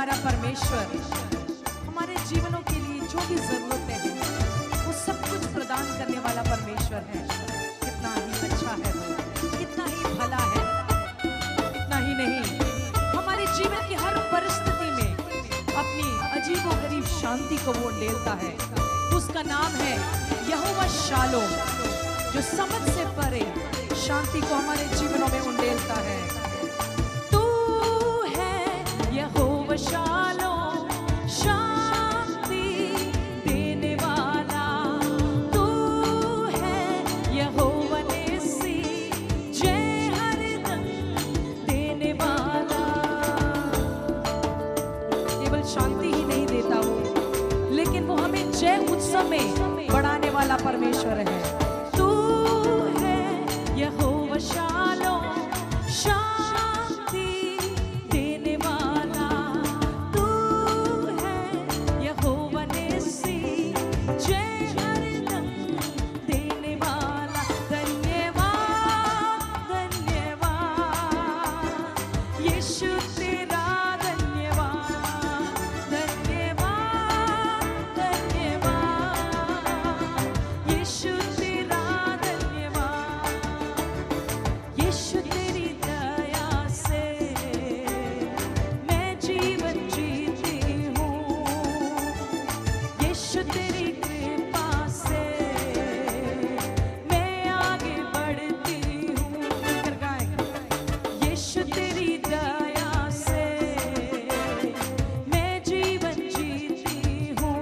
हमारा परमेश्वर हमारे जीवनों के लिए जो भी जरूरतें हैं वो सब कुछ प्रदान करने वाला परमेश्वर है। कितना ही अच्छा है वो, कितना ही भला है। इतना ही नहीं, हमारे जीवन की हर परिस्थिति में अपनी अजीबोगरीब शांति को वो लेता है। उसका नाम है यहोवा शालोम, जो समझ से परे शांति को हमारे जीवनों में उंडेलता है। तू है यहोवा शालोम, शांति देने वाला। तू है यहोवा निस्सी, जय हरदम देने वाला। केवल शांति ही नहीं देता वो, लेकिन वो हमें जय उत्सव में बढ़ाने वाला परमेश्वर है। तू है यहोवा शालोम, शांति देने वाला। तू है यहोवा निस्सी, जय हरदम देने वाला। धन्यवाद धन्यवाद यीशु तेरा धन्यवाद। धन्यवाद धन्यवाद यीशु तेरा धन्यवाद। यीशु तेरी दया से मैं जीवन जीती हूँ। यीशु तेरी कृपा से मैं आगे बढ़ती हूँ। मिलकर गाएं। यीशु तेरी दया से मैं जीवन जीती हूँ।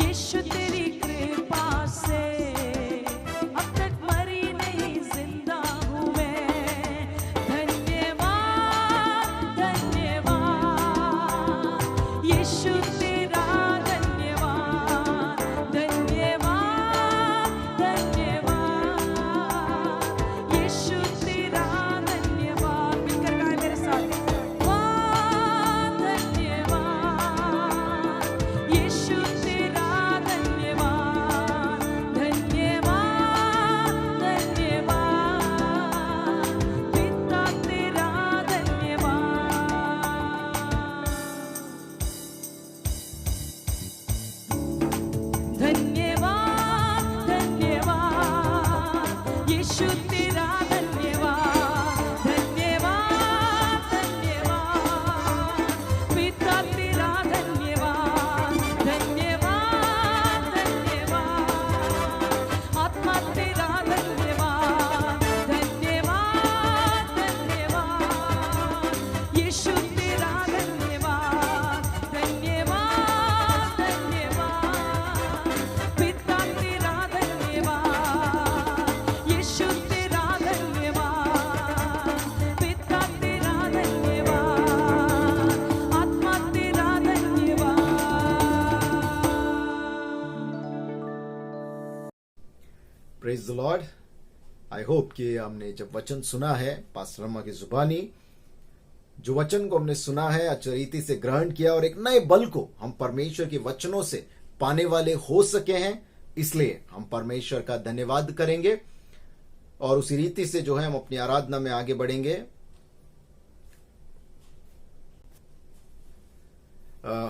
यीशु तेरी कृपा से अब तक मरी नहीं, जिंदा हूँ मैं। धन्यवाद धन्यवाद यीशु तेरा धन्यवाद। धन्यवाद धन्यवाद यीशु तेरा धन्यवाद। मिलकर गाएं मेरे साथ। वाह धन्यवाद यीशु तेरा धन्यवाद। धन्यवाद धन्यवाद पिता तेरा धन्यवाद। धन्यवाद धन्यवाद यीशु तेरा धन्यवाद। धन्यवाद धन्यवाद पिता तेरा धन्यवाद। धन्यवाद धन्यवाद आत्मा तेरा धन्यवाद। धन्यवाद धन्यवाद यीशु तेरा धन्यवाद। धन्यवाद धन्यवाद पिता तेरा धन्यवाद। यीशु तेरा धन्यवाद। पिता तेरा धन्यवाद, आत्मा तेरा धन्यवाद। Praise the Lord. I hope कि हमने जब वचन सुना है पास्टर अम्मा की जुबानी, जो वचन को हमने सुना है अच्छी रीति से ग्रहण किया और एक नए बल को हम परमेश्वर के वचनों से पाने वाले हो सके हैं, इसलिए हम परमेश्वर का धन्यवाद करेंगे और उसी रीति से जो है हम अपनी आराधना में आगे बढ़ेंगे।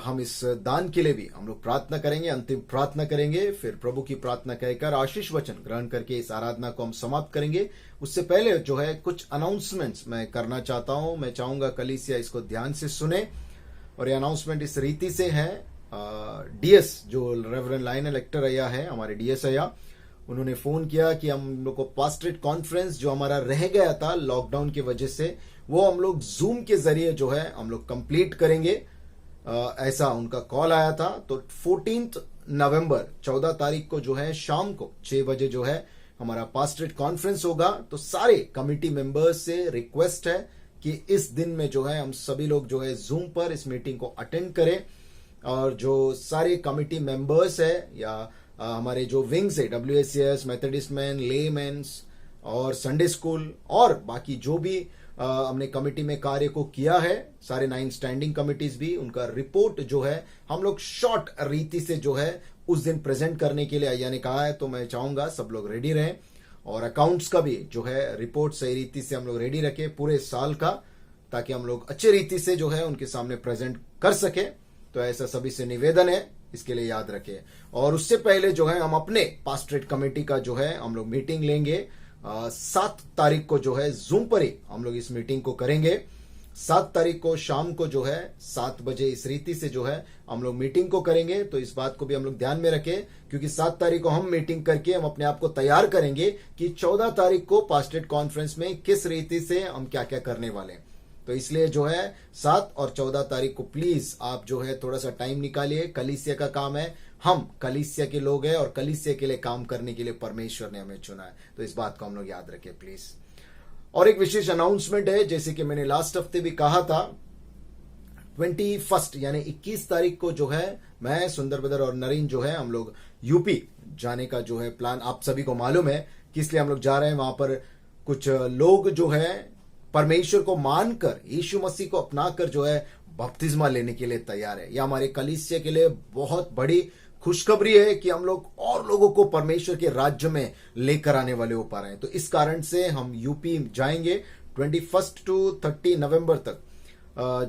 हम इस दान के लिए भी हम लोग प्रार्थना करेंगे, अंतिम प्रार्थना करेंगे, फिर प्रभु की प्रार्थना कहकर आशीष वचन ग्रहण करके इस आराधना को हम समाप्त करेंगे। उससे पहले जो है कुछ अनाउंसमेंट्स मैं करना चाहता हूं। मैं चाहूंगा कलीसिया इसको ध्यान से सुने और ये अनाउंसमेंट इस रीति से है। डीएस जो रेवरेंड लायनल एक्टर अय्या है, हमारे डीएस अय्या, उन्होंने फोन किया कि हम लोग को पास्टरेट कॉन्फ्रेंस जो हमारा रह गया था लॉकडाउन की वजह से, वो हम लोग जूम के जरिए जो है हम लोग कंप्लीट करेंगे। ऐसा उनका कॉल आया था। तो 14 नवंबर 14 तारीख को जो है शाम को 6 बजे जो है हमारा पास्टरेट कॉन्फ्रेंस होगा। तो सारे कमिटी मेंबर्स से रिक्वेस्ट है कि इस दिन में जो है हम सभी लोग जो है जूम पर इस मीटिंग को अटेंड करें और जो सारे कमिटी मेंबर्स है या हमारे जो विंग्स है, WACS, मेथोडिस्ट मैन, लेमेन्स और संडे स्कूल और बाकी जो भी हमने कमिटी में कार्य को किया है, सारे 9 स्टैंडिंग कमिटीज भी, उनका रिपोर्ट जो है हम लोग शॉर्ट रीति से जो है उस दिन प्रेजेंट करने के लिए अय्या ने कहा है। तो मैं चाहूंगा सब लोग रेडी रहें और अकाउंट्स का भी जो है रिपोर्ट सही रीति से हम लोग रेडी रखें पूरे साल का, ताकि हम लोग अच्छे रीति से जो है उनके सामने प्रेजेंट कर सके। तो ऐसा सभी से निवेदन है, इसके लिए याद रखें। और उससे पहले जो है हम अपने पास्टरेट कमेटी का जो है हम लोग मीटिंग लेंगे 7 तारीख को जो है जूम पर ही हम लोग इस मीटिंग को करेंगे। 7 तारीख को शाम को जो है 7 बजे इस रीति से जो है हम लोग मीटिंग को करेंगे। तो इस बात को भी हम लोग ध्यान में रखें, क्योंकि 7 तारीख को हम मीटिंग करके हम अपने आप को तैयार करेंगे कि 14 तारीख को पास्टरेट कॉन्फ्रेंस में किस रीति से हम क्या क्या करने वाले हैं। तो इसलिए जो है 7 और 14 तारीख को प्लीज आप जो है थोड़ा सा टाइम निकालिए। कलीसिया का काम है, हम कलीसिया के लोग हैं और कलीसिया के लिए काम करने के लिए परमेश्वर ने हमें चुना है। तो इस बात को हम लोग याद रखें प्लीज। और एक विशेष अनाउंसमेंट है, जैसे कि मैंने लास्ट हफ्ते भी कहा था, 21 यानी 21 तारीख को जो है मैं, सुंदर ब्रदर और नरीन जो है हम लोग यूपी जाने का जो है प्लान आप सभी को मालूम है कि इसलिए हम लोग जा रहे हैं। वहां पर कुछ लोग जो है परमेश्वर को मानकर, यीशु मसीह को अपनाकर जो है बपतिस्मा लेने के लिए तैयार है। यह हमारे कलीसिया के लिए बहुत बड़ी खुशखबरी है कि हम लोग और लोगों को परमेश्वर के राज्य में लेकर आने वाले हो पा रहे हैं। तो इस कारण से हम यूपी जाएंगे 21 to 30 नवंबर तक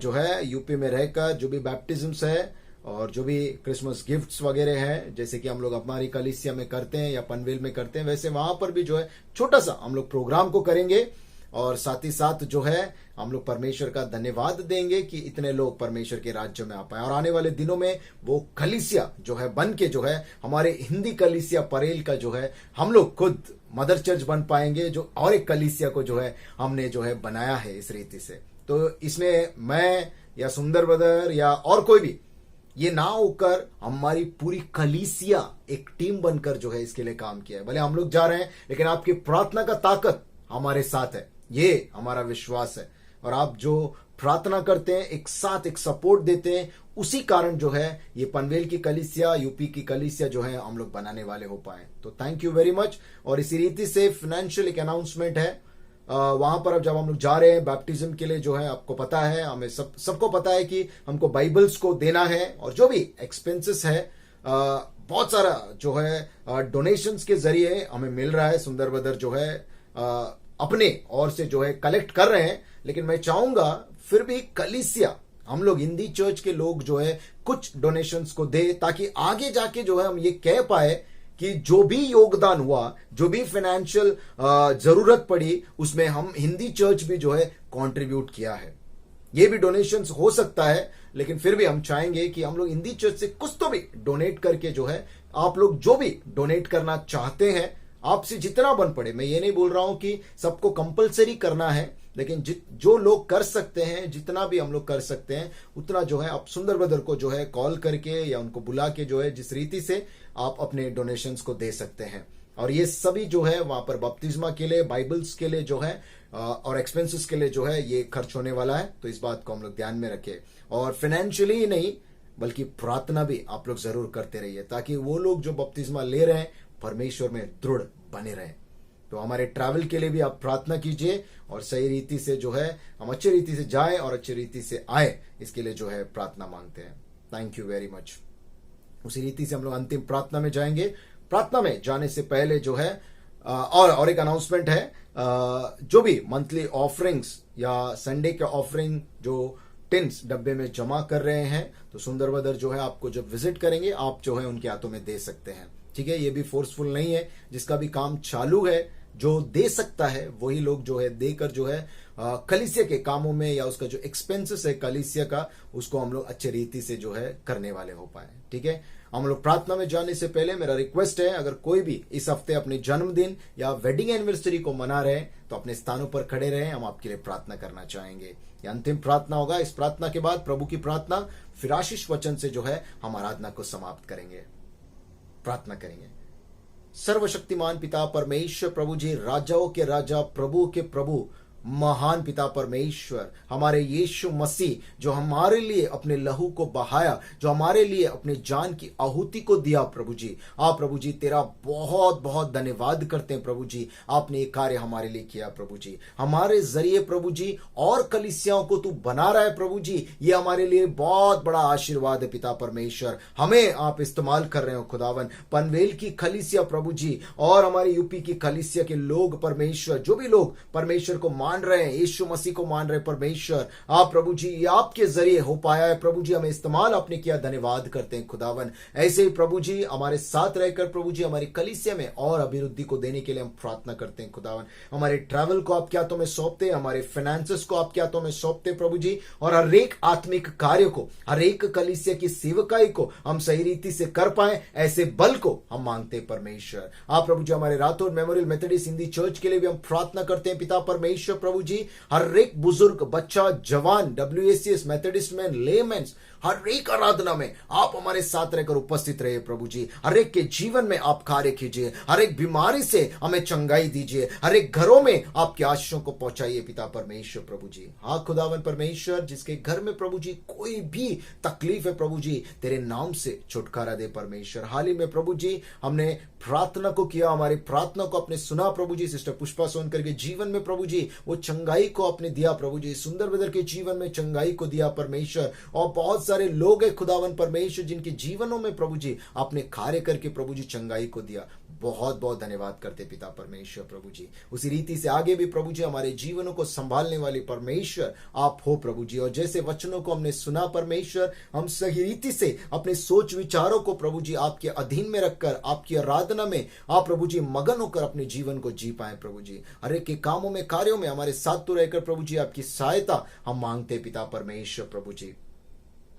जो है यूपी में रहकर जो भी बैप्टिज्म्स है और जो भी क्रिसमस गिफ्ट्स वगैरह हैं, जैसे कि हम लोग हमारी कलीसिया में करते हैं या पनवेल में करते हैं, वैसे वहां पर भी जो है छोटा सा हम लोग प्रोग्राम को करेंगे। और साथ ही साथ जो है हम लोग परमेश्वर का धन्यवाद देंगे कि इतने लोग परमेश्वर के राज्य में आ पाए। और आने वाले दिनों में वो कलीसिया जो है बन के जो है हमारे हिंदी कलीसिया परेल का जो है हम लोग खुद मदर चर्च बन पाएंगे, जो और एक कलीसिया को जो है हमने जो है बनाया है इस रीति से। तो इसमें मैं या सुंदर ब्रदर या और कोई भी ये ना होकर हमारी पूरी कलीसिया एक टीम बनकर जो है इसके लिए काम किया है। भले हम लोग जा रहे हैं, लेकिन आपकी प्रार्थना का ताकत हमारे साथ है, ये हमारा विश्वास है। और आप जो प्रार्थना करते हैं, एक साथ एक सपोर्ट देते हैं, उसी कारण जो है ये पनवेल की कलीसिया, यूपी की कलीसिया जो है हम लोग बनाने वाले हो पाए। तो थैंक यू वेरी मच। और इसी रीति से फाइनेंशियल एक अनाउंसमेंट है, वहां पर अब जब हम लोग जा रहे हैं बैप्टिज्म के लिए जो है आपको पता है, हमें सबको पता है कि हमको बाइबल्स को देना है और जो भी एक्सपेंसेस है बहुत सारा जो है डोनेशंस के जरिए हमें मिल रहा है। सुंदर ब्रदर जो है अपने और से जो है कलेक्ट कर रहे हैं, लेकिन मैं चाहूंगा फिर भी कलीसिया, हम लोग हिंदी चर्च के लोग जो है कुछ डोनेशंस को दे, ताकि आगे जाके जो है हम ये कह पाए कि जो भी योगदान हुआ, जो भी फाइनेंशियल जरूरत पड़ी, उसमें हम हिंदी चर्च भी जो है कंट्रीब्यूट किया है। ये भी डोनेशंस हो सकता है, लेकिन फिर भी हम चाहेंगे कि हम लोग हिंदी चर्च से कुछ तो भी डोनेट करके जो है, आप लोग जो भी डोनेट करना चाहते हैं, आपसे जितना बन पड़े, मैं ये नहीं बोल रहा हूं कि सबको कंपलसरी करना है, लेकिन जो लोग कर सकते हैं, जितना भी हम लोग कर सकते हैं उतना जो है आप सुंदर ब्रदर को जो है कॉल करके या उनको बुला के जो है जिस रीति से आप अपने डोनेशंस को दे सकते हैं। और ये सभी जो है वहां पर बपतिस्मा के लिए, बाइबल्स के लिए जो है और एक्सपेंसेस के लिए जो है ये खर्च होने वाला है। तो इस बात को हम लोग ध्यान में रखें। और फाइनेंशियली ही नहीं बल्कि प्रार्थना भी आप लोग जरूर करते रहिए, ताकि वो लोग जो बपतिस्मा ले रहे हैं परमेश्वर में दृढ़ बने रहे। तो हमारे ट्रैवल के लिए भी आप प्रार्थना कीजिए और सही रीति से जो है हम अच्छी रीति से जाएं और अच्छी रीति से आए, इसके लिए जो है प्रार्थना मांगते हैं। Thank you very much. उसी रीति से हम लोग अंतिम प्रार्थना में जाएंगे। प्रार्थना में जाने से पहले जो है और एक अनाउंसमेंट है, जो भी मंथली ऑफरिंग्स या संडे के ऑफरिंग जो टिन्स डब्बे में जमा कर रहे हैं, तो सुंदर ब्रदर जो है आपको जब विजिट करेंगे आप जो है उनके हाथों में दे सकते हैं। ठीक है, ये भी फोर्सफुल नहीं है, जिसका भी काम चालू है, जो दे सकता है वही लोग जो है देकर जो है कलीसिया के कामों में या उसका जो एक्सपेंसेस है कलीसिया का, उसको हम लोग अच्छे रीति से जो है करने वाले हो पाए। ठीक है, हम लोग प्रार्थना में जाने से पहले मेरा रिक्वेस्ट है, अगर कोई भी इस हफ्ते अपने जन्मदिन या वेडिंग एनिवर्सरी को मना रहे हैं तो अपने स्थानों पर खड़े रहें, हम आपके लिए प्रार्थना करना चाहेंगे। ये अंतिम प्रार्थना होगा। इस प्रार्थना के बाद प्रभु की प्रार्थना, फिर आशीष वचन से जो है हम आराधना को समाप्त करेंगे। प्रार्थना करेंगे। सर्वशक्तिमान पिता परमेश्वर प्रभु जी, राजाओं के राजा, प्रभु के प्रभु, महान पिता परमेश्वर, हमारे यीशु मसीह जो हमारे लिए अपने लहू को बहाया, जो हमारे लिए अपने जान की आहुति को दिया, प्रभु जी, आप प्रभु जी तेरा बहुत बहुत धन्यवाद करते हैं। प्रभु जी, आपने ये कार्य हमारे लिए किया। प्रभु जी, हमारे जरिए प्रभु जी और कलीसियाओं को तू बना रहा है। प्रभु जी, ये हमारे लिए बहुत बड़ा आशीर्वाद है। पिता परमेश्वर, हमें आप इस्तेमाल कर रहे हो खुदावन। पनवेल की कलीसिया प्रभु जी और हमारे यूपी की कलीसिया के लोग परमेश्वर, जो भी लोग परमेश्वर को मान रहे हैं, यीशु मसीह को मान रहे हैं परमेश्वर। आप प्रभु जी ये आपके जरिए हो पाया है प्रभु जी, हमें इस्तेमाल आपने किया, धन्यवाद करते हैं खुदावन। ऐसे ही प्रभु जी हमारे साथ रहकर प्रभु जी हमारी कलीसिया में और अभिवृद्धि को देने के लिए हम प्रार्थना करते हैं खुदावन। हमारे ट्रैवल को आप क्या तो में सौंपते, हमारे फाइनेंसेस को आप क्या तो में सौंपते प्रभु जी, और हर एक आत्मिक कार्य को, हर एक कलीसिया की सेवकाई को हम सही रीति से कर पाए, ऐसे बल को हम मांगते हैं परमेश्वर। आप प्रभु जी हमारे Rathore memorial Methodist Hindi church के लिए भी हम प्रार्थना करते हैं पिता परमेश्वर प्रभु जी। हर एक बुजुर्ग, बच्चा, जवान, WACS, मेथोडिस्ट मैन, लेमेंस, हर एक आराधना में आप हमारे साथ रहकर उपस्थित रहे प्रभु जी। हर एक के जीवन में आप कार्य कीजिए, हर एक बीमारी से हमें चंगाई दीजिए, हर एक घरों में आपके आशीषों को पहुंचाइए पिता परमेश्वर प्रभु जी। हाँ खुदावन परमेश्वर, जिसके घर में प्रभु जी कोई भी तकलीफ है प्रभु जी, तेरे नाम से छुटकारा दे परमेश्वर। हाल ही में प्रभु जी हमने प्रार्थना को किया, हमारी प्रार्थना को आपने सुना प्रभु जी। सिस्टर पुष्पा सोनकर के जीवन में प्रभु जी वो चंगाई को आपने दिया प्रभु जी, सुंदर बदल के जीवन में चंगाई को दिया परमेश्वर। और बहुत सारे लोग हैं खुदावन परमेश्वर जिनके जीवनों में प्रभु जी आपने कार्य करके प्रभु जी चंगाई को दिया। बहुत बहुत धन्यवाद करते पिता परमेश्वर प्रभु जी। उसी रीति से आगे भी प्रभु जी हमारे जीवनों को संभालने वाले परमेश्वर आप हो प्रभु जी। और जैसे वचनों को हमने सुना परमेश्वर, हम सही रीति से अपने सोच विचारों को प्रभु जी आपके अधीन में रखकर आपकी आराधना में आप प्रभु जी मगन होकर अपने जीवन को जी पाए प्रभु जी। हर एक के कामों में, कार्यों में हमारे साथ तो रहकर प्रभु जी आपकी सहायता हम मांगते पिता परमेश्वर प्रभु जी।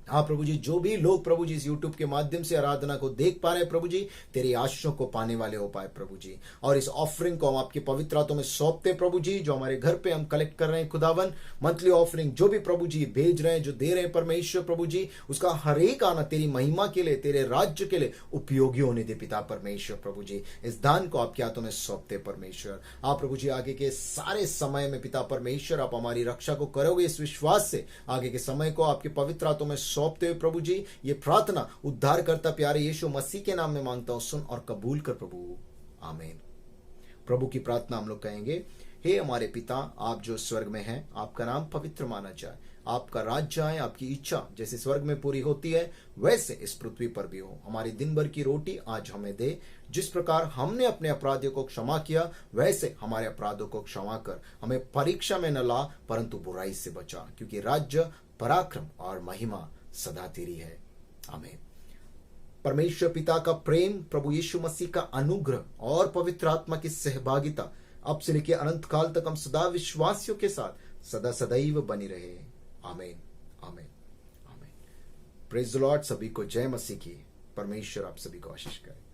हाँ प्रभु जी, जो भी लोग प्रभु जी इस YouTube के माध्यम से आराधना को देख पा रहे हैं प्रभु जी, तेरी आशीषों को पाने वाले हो पाए प्रभु जी। और इस ऑफरिंग को हम आपके पवित्र हाथों में सौंपते प्रभु जी, जो हमारे घर पे हम कलेक्ट कर रहे हैं खुदावन। मंथली ऑफरिंग जो भी प्रभु जी भेज रहे हैं, जो दे रहे हैं परमेश्वर प्रभु जी, उसका हर एक आना तेरी महिमा के लिए, तेरे राज्य के लिए उपयोगी होने दे पिता परमेश्वर प्रभु जी। इस दान को आपके हाथों में सौंपते परमेश्वर। आप प्रभु जी आगे के सारे समय में पिता परमेश्वर आप हमारी रक्षा को करोगे, इस विश्वास से आगे के समय को आपके पवित्र हाथों में सौंपते हुए प्रभु जी ये प्रार्थना उद्धार करता प्यारे यीशु मसीह के नाम में मांगता हूं, सुन और कबूल कर प्रभु, आमीन। प्रभु की प्रार्थना हम लोग कहेंगे। हे हमारे पिता, आप जो स्वर्ग में हैं, आपका नाम पवित्र माना जाए, आपका राज्य आए, आपकी इच्छा जैसे स्वर्ग में पूरी होती है वैसे इस पृथ्वी पर भी हो। हमारी दिन भर की रोटी आज हमें दे, जिस प्रकार हमने अपने अपराधियों को क्षमा किया वैसे हमारे अपराधों को क्षमा कर, हमें परीक्षा में न ला परंतु बुराई से बचा, क्योंकि राज्य, पराक्रम और महिमा सदा तेरी है, आमीन। परमेश्वर पिता का प्रेम, प्रभु यीशु मसीह का अनुग्रह और पवित्र आत्मा की सहभागिता अब से लेकर अनंत काल तक हम सदा विश्वासियों के साथ सदा सदैव बनी रहे, आमीन, आमीन, आमीन। Praise the Lord. सभी को जय मसीह की। परमेश्वर आप सभी को आशीष करे।